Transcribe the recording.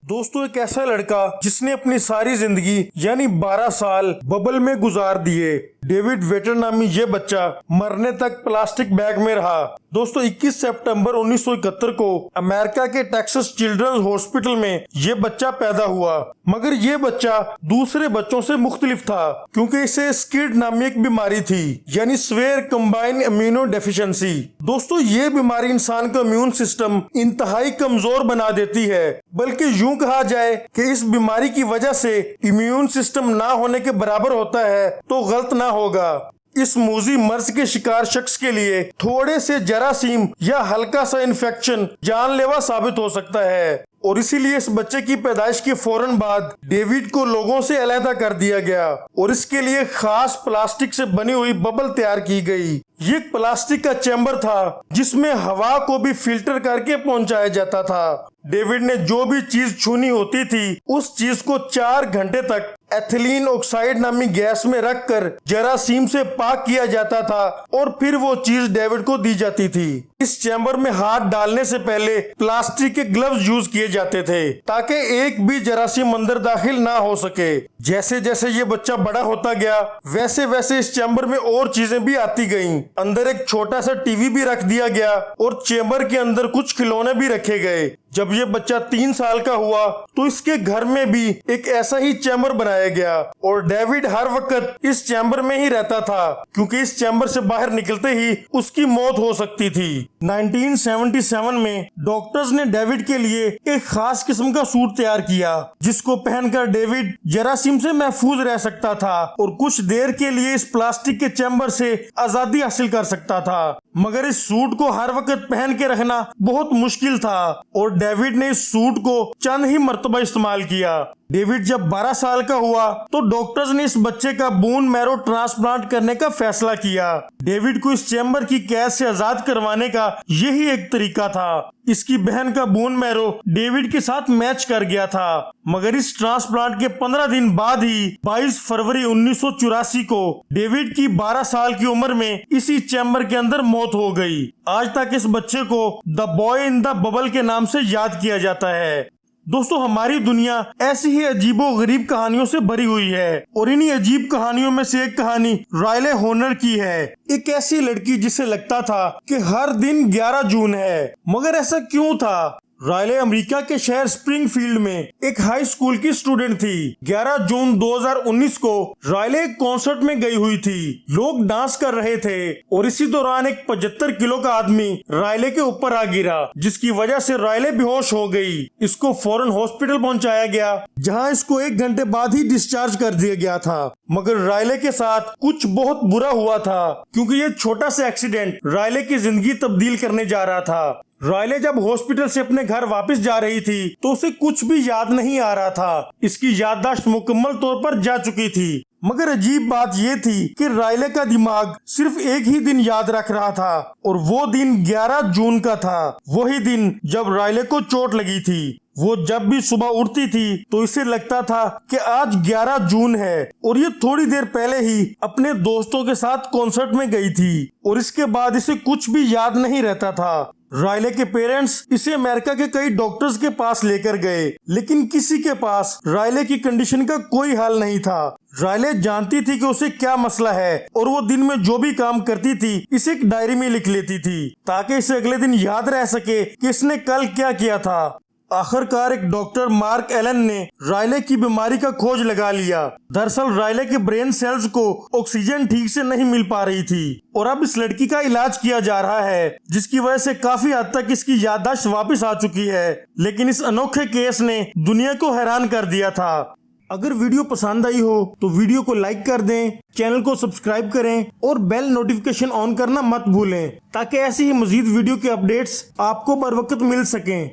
दोस्तों, एक ऐसा लड़का जिसने अपनी सारी जिंदगी यानी 12 साल बबल में गुजार दिए। डेविड वेटर नामी ये बच्चा मरने तक प्लास्टिक बैग में रहा। दोस्तों, 21 सितंबर 1971 को अमेरिका के टेक्सास चिल्ड्रंस हॉस्पिटल में ये बच्चा पैदा हुआ। मगर ये बच्चा दूसरे बच्चों से मुख्तलिफ था क्योंकि इसे स्किड नामी एक बीमारी थी, यानी स्वेयर कंबाइन इम्यूनो डेफिशिएंसी। दोस्तों, ये बीमारी इंसान का इम्यून सिस्टम इंतहाई कमजोर बना देती है, बल्कि यूं कहा जाए कि इस बीमारी की वजह से इम्यून सिस्टम ना होने के बराबर होता है तो गलत ना होगा। इस मूजी मर्ज के शिकार शख्स के लिए थोड़े से जरासीम या हल्का सा इन्फेक्शन जानलेवा साबित हो सकता है, और इसीलिए इस बच्चे की पैदाइश के फौरन बाद डेविड को लोगों से अलहदा कर दिया गया और इसके लिए खास प्लास्टिक से बनी हुई बबल तैयार की गई। ये एक प्लास्टिक का चैम्बर था जिसमें हवा को भी फिल्टर करके पहुंचाया जाता था। डेविड ने जो भी चीज छूनी होती थी उस चीज को 4 घंटे तक एथिलीन ऑक्साइड नामी गैस में रखकर जरासीम से पाक किया जाता था और फिर वो चीज डेविड को दी जाती थी। इस चैम्बर में हाथ डालने से पहले प्लास्टिक के ग्लव्स यूज किए जाते थे ताकि एक भी जरासीम अंदर दाखिल ना हो सके। जैसे जैसे ये बच्चा बड़ा होता गया वैसे वैसे इस चैम्बर में और चीजें भी आती गईं। अंदर एक छोटा सा टीवी भी रख दिया गया और चैम्बर के अंदर कुछ खिलौने भी रखे गए। जब ये बच्चा 3 साल का हुआ तो इसके घर में भी एक ऐसा ही चैम्बर बनाया गया और डेविड हर वक्त इस चैम्बर में ही रहता था क्योंकि इस चैम्बर से बाहर निकलते ही उसकी मौत हो सकती थी। 1977 में डॉक्टर्स ने डेविड के लिए एक खास किस्म का सूट तैयार किया जिसको पहनकर डेविड जरासीम से महफूज रह सकता था और कुछ देर के लिए इस प्लास्टिक के चैम्बर से आजादी हासिल कर सकता था। मगर इस सूट को हर वक्त पहन के रखना बहुत मुश्किल था और डेविड ने इस सूट को चंद ही मर्तबा इस्तेमाल किया। डेविड जब 12 साल का हुआ तो डॉक्टर्स ने इस बच्चे का बोन मैरो ट्रांसप्लांट करने का फैसला किया। डेविड को इस चैम्बर की कैद से आजाद करवाने का यही एक तरीका था। इसकी बहन का बोन मैरो डेविड के साथ मैच कर गया था, मगर इस ट्रांसप्लांट के 15 दिन बाद ही 22 फरवरी 1984 को डेविड की 12 साल की उम्र में इसी चैम्बर के अंदर मौत हो गई। आज तक इस बच्चे को the boy in the bubble के नाम से याद किया जाता है। दोस्तों, हमारी दुनिया ऐसी ही अजीबो गरीब कहानियों से भरी हुई है और इन्हीं अजीब कहानियों में से एक कहानी रायले होनर की है। एक ऐसी लड़की जिसे लगता था कि हर दिन 11 जून है, मगर ऐसा क्यों था? रायले अमेरिका के शहर स्प्रिंगफील्ड में एक हाई स्कूल की स्टूडेंट थी। 11 जून 2019 को रायले एक कॉन्सर्ट में गई हुई थी। लोग डांस कर रहे थे और इसी दौरान एक 75 किलो का आदमी रायले के ऊपर आ गिरा, जिसकी वजह से रायले बेहोश हो गई। इसको फौरन हॉस्पिटल पहुंचाया गया जहां इसको 1 घंटे बाद ही डिस्चार्ज कर दिया गया था। मगर रायले के साथ कुछ बहुत बुरा हुआ था क्योंकि ये छोटा सा एक्सीडेंट रायले की जिंदगी तब्दील करने जा रहा था। रायले जब हॉस्पिटल से अपने घर वापस जा रही थी तो उसे कुछ भी याद नहीं आ रहा था। इसकी याददाश्त मुकम्मल तौर पर जा चुकी थी। मगर अजीब बात ये थी कि रायले का दिमाग सिर्फ एक ही दिन याद रख रहा था और वो दिन 11 जून का था। वही दिन जब रायले को चोट लगी थी। वो जब भी सुबह उठती थी तो इसे लगता था कि आज 11 जून है और ये थोड़ी देर पहले ही अपने दोस्तों के साथ कॉन्सर्ट में गई थी और इसके बाद इसे कुछ भी याद नहीं रहता था। रायले के पेरेंट्स इसे अमेरिका के कई डॉक्टर्स के पास लेकर गए, लेकिन किसी के पास रायले की कंडीशन का कोई हल नहीं था। रायले जानती थी कि उसे क्या मसला है और वो दिन में जो भी काम करती थी इसे एक डायरी में लिख लेती थी ताकि इसे अगले दिन याद रह सके कि इसने कल क्या किया था। आखिरकार एक डॉक्टर मार्क एलन ने रायले की बीमारी का खोज लगा लिया। दरअसल रायले के ब्रेन सेल्स को ऑक्सीजन ठीक से नहीं मिल पा रही थी और अब इस लड़की का इलाज किया जा रहा है, जिसकी वजह से काफी हद तक इसकी याददाश्त वापस आ चुकी है। लेकिन इस अनोखे केस ने दुनिया को हैरान कर दिया था। अगर वीडियो पसंद आई हो तो वीडियो को लाइक कर दें, चैनल को सब्सक्राइब करें और बेल नोटिफिकेशन ऑन करना मत भूलें ताकि ऐसी ही मजीद वीडियो के अपडेट्स आपको बर वक्त मिल सकें।